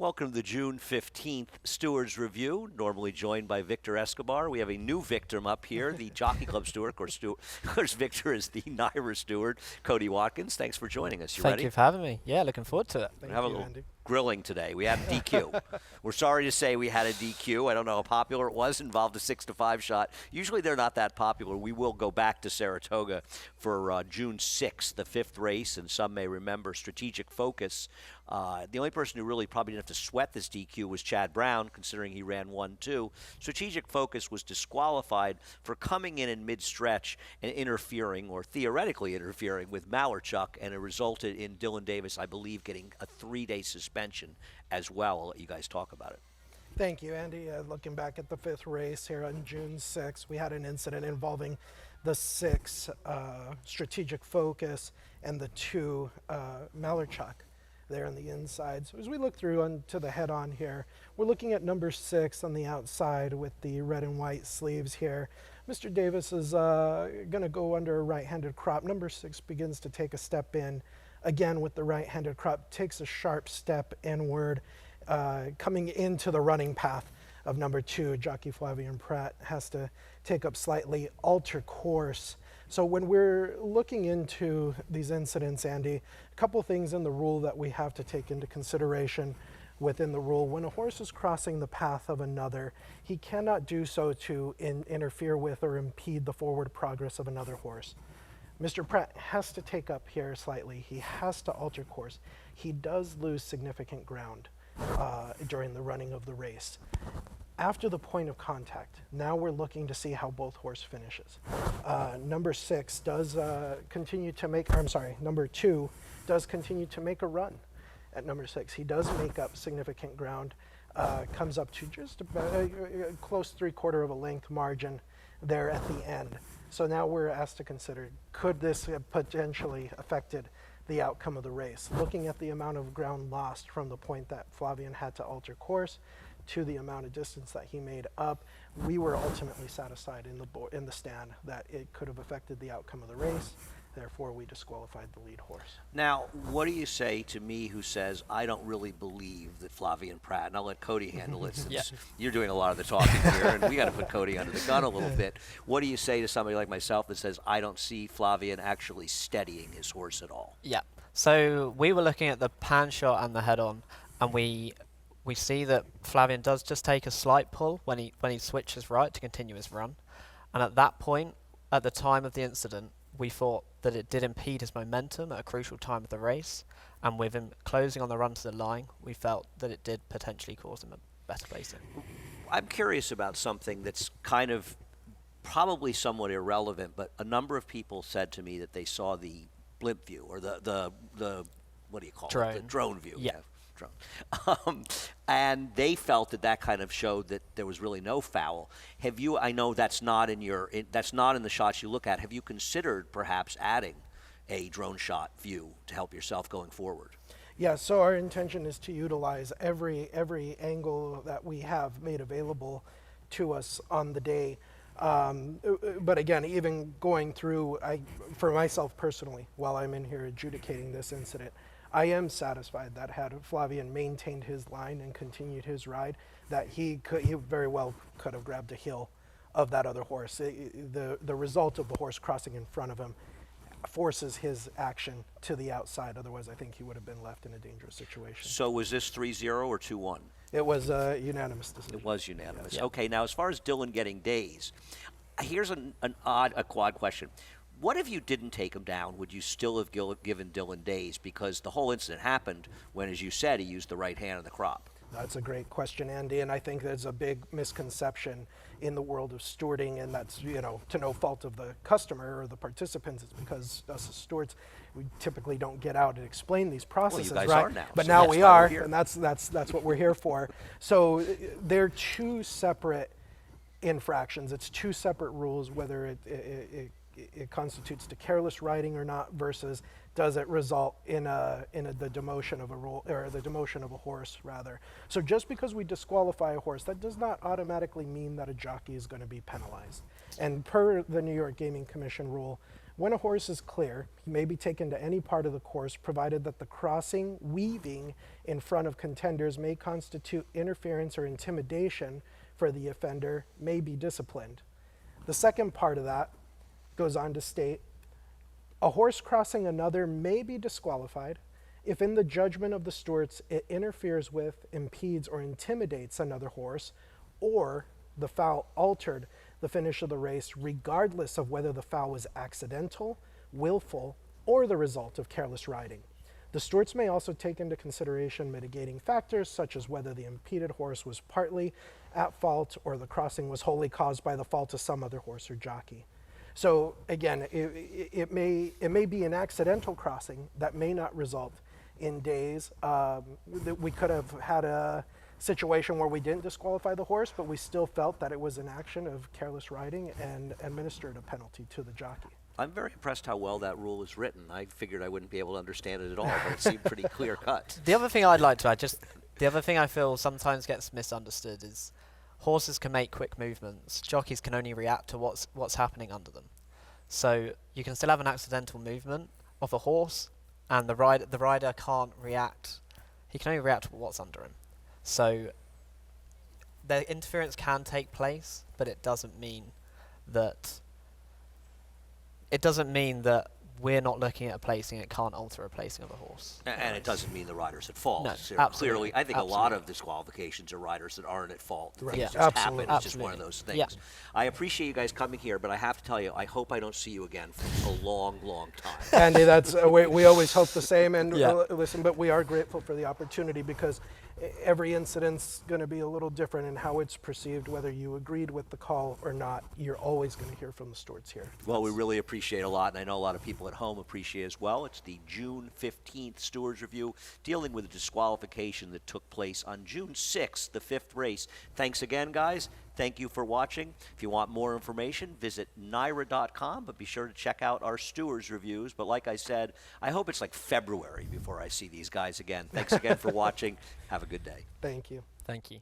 Welcome to the June 15th Stewards Review, normally joined by Victor Escobar. We have a new victim up here, the Jockey Club steward. Of course, Victor is the NYRA steward, Cody Watkins. Thanks for joining us. You ready? Thank you for having me. Yeah, looking forward to it. We have a little grilling today. We had a DQ. We're sorry to say we had a DQ. I don't know how popular it was. Involved a 6-5 shot. Usually they're not that popular. We will go back to Saratoga for June 6th, the 5th race, and some may remember Strategic Focus. The only person who really probably didn't have to sweat this DQ was Chad Brown, considering he ran 1-2. Strategic Focus was disqualified for coming in mid-stretch and interfering, or theoretically interfering, with Malerchuk, and it resulted in Dylan Davis, I believe, getting a 3-day suspension as well. I'll let you guys talk about it. Thank you, Andy. Looking back at the 5th race here on June 6th, we had an incident involving the 6 Strategic Focus and the 2 Malerchuk there on the inside. So as we look through onto the head-on here, we're looking at number 6 on the outside with the red and white sleeves here. Mr. Davis is going to go under a right-handed crop. Number 6 begins to take a step in. Again, with the right-handed crop, takes a sharp step inward, coming into the running path of number 2. Jockey Flavian Pratt has to take up slightly, alter course. So when we're looking into these incidents, Andy, a couple things in the rule that we have to take into consideration within the rule. When a horse is crossing the path of another, he cannot do so to interfere with or impede the forward progress of another horse. Mr. Pratt has to take up here slightly. He has to alter course. He does lose significant ground during the running of the race. After the point of contact, now we're looking to see how both horse finishes. Number 6 does continue to make, number 2 does continue to make a run at number 6. He does make up significant ground, comes up to just about a close 3/4 of a length margin there at the end. So now we're asked to consider, could this have potentially affected the outcome of the race? Looking at the amount of ground lost from the point that Flavian had to alter course to the amount of distance that he made up, we were ultimately satisfied in the stand that it could have affected the outcome of the race. Therefore, we disqualified the lead horse. Now, what do you say to me who says, I don't really believe that Flavian Pratt, and I'll let Cody handle it since you're doing a lot of the talking here, and we got to put Cody under the gun a little bit. What do you say to somebody like myself that says, I don't see Flavian actually steadying his horse at all? Yeah. So we were looking at the pan shot and the head-on, and we see that Flavian does just take a slight pull when he switches right to continue his run. And at that point, at the time of the incident, we thought that it did impede his momentum at a crucial time of the race, and with him closing on the run to the line, we felt that it did potentially cause him a better placing. I'm curious about something that's kind of probably somewhat irrelevant, but a number of people said to me that they saw the blimp view, or the what do you call it? The drone view. Yeah. And they felt that kind of showed that there was really no foul. Have you? I know that's not in that's not in the shots you look at. Have you considered perhaps adding a drone shot view to help yourself going forward? Yeah. So our intention is to utilize every angle that we have made available to us on the day. But again, even going through, for myself personally, while I'm in here adjudicating this incident, I am satisfied that had Flavian maintained his line and continued his ride, that he very well could have grabbed a heel of that other horse. The result of the horse crossing in front of him forces his action to the outside. Otherwise, I think he would have been left in a dangerous situation. So was this 3-0 or 2-1? It was a unanimous decision. It was unanimous. Yeah. Okay, now as far as Dylan getting days, here's a quad question. What if you didn't take him down? Would you still have given Dylan days? Because the whole incident happened when, as you said, he used the right hand of the crop. That's a great question, Andy, and I think there's a big misconception in the world of stewarding, and that's, to no fault of the customer or the participants. It's because us as stewards, we typically don't get out and explain these processes, well, you guys right? are now, but so now we are, here. and that's what we're here for. So they're two separate infractions. It's two separate rules, whether it it constitutes to careless riding or not versus does it result in the demotion of a rule or the demotion of a horse rather. So just because we disqualify a horse, that does not automatically mean that a jockey is going to be penalized. And per the New York Gaming Commission rule, when a horse is clear, he may be taken to any part of the course provided that the crossing, weaving in front of contenders may constitute interference or intimidation for the offender, may be disciplined. The second part of that goes on to state, a horse crossing another may be disqualified if in the judgment of the stewards it interferes with, impedes, or intimidates another horse, or the foul altered the finish of the race regardless of whether the foul was accidental, willful, or the result of careless riding. The stewards may also take into consideration mitigating factors such as whether the impeded horse was partly at fault or the crossing was wholly caused by the fault of some other horse or jockey. So again, it may be an accidental crossing that may not result in days. We could have had a situation where we didn't disqualify the horse, but we still felt that it was an action of careless riding and administered a penalty to the jockey. I'm very impressed how well that rule is written. I figured I wouldn't be able to understand it at all, but it seemed pretty clear cut. The other thing I'd like to add, the other thing I feel sometimes gets misunderstood is horses can make quick movements. Jockeys can only react to what's happening under them. So you can still have an accidental movement of a horse, and the rider can't react. He can only react to what's under him. So the interference can take place, but it doesn't mean that we're not looking at a placing. It can't alter a placing of a horse. And it doesn't mean the rider's at fault. No, Clearly, absolutely. I think a lot of disqualifications are riders that aren't at fault. Right. Things Yeah. just Absolutely. happen. It's just one of those things. Yeah. I appreciate you guys coming here, but I have to tell you, I hope I don't see you again for a long, long time. Andy, that's we always hope the same. And Yeah. listen, but we are grateful for the opportunity because every incident's going to be a little different in how it's perceived, whether you agreed with the call or not. You're always going to hear from the stewards here. Well, we really appreciate it a lot, and I know a lot of people at home appreciate it as well. It's the June 15th Stewards Review, dealing with a disqualification that took place on June 6th, the 5th race. Thanks again, guys. Thank you for watching. If you want more information, visit NYRA.com, but be sure to check out our Stewards Reviews. But like I said, I hope it's like February before I see these guys again. Thanks again for watching. Have a good day. Thank you. Thank you.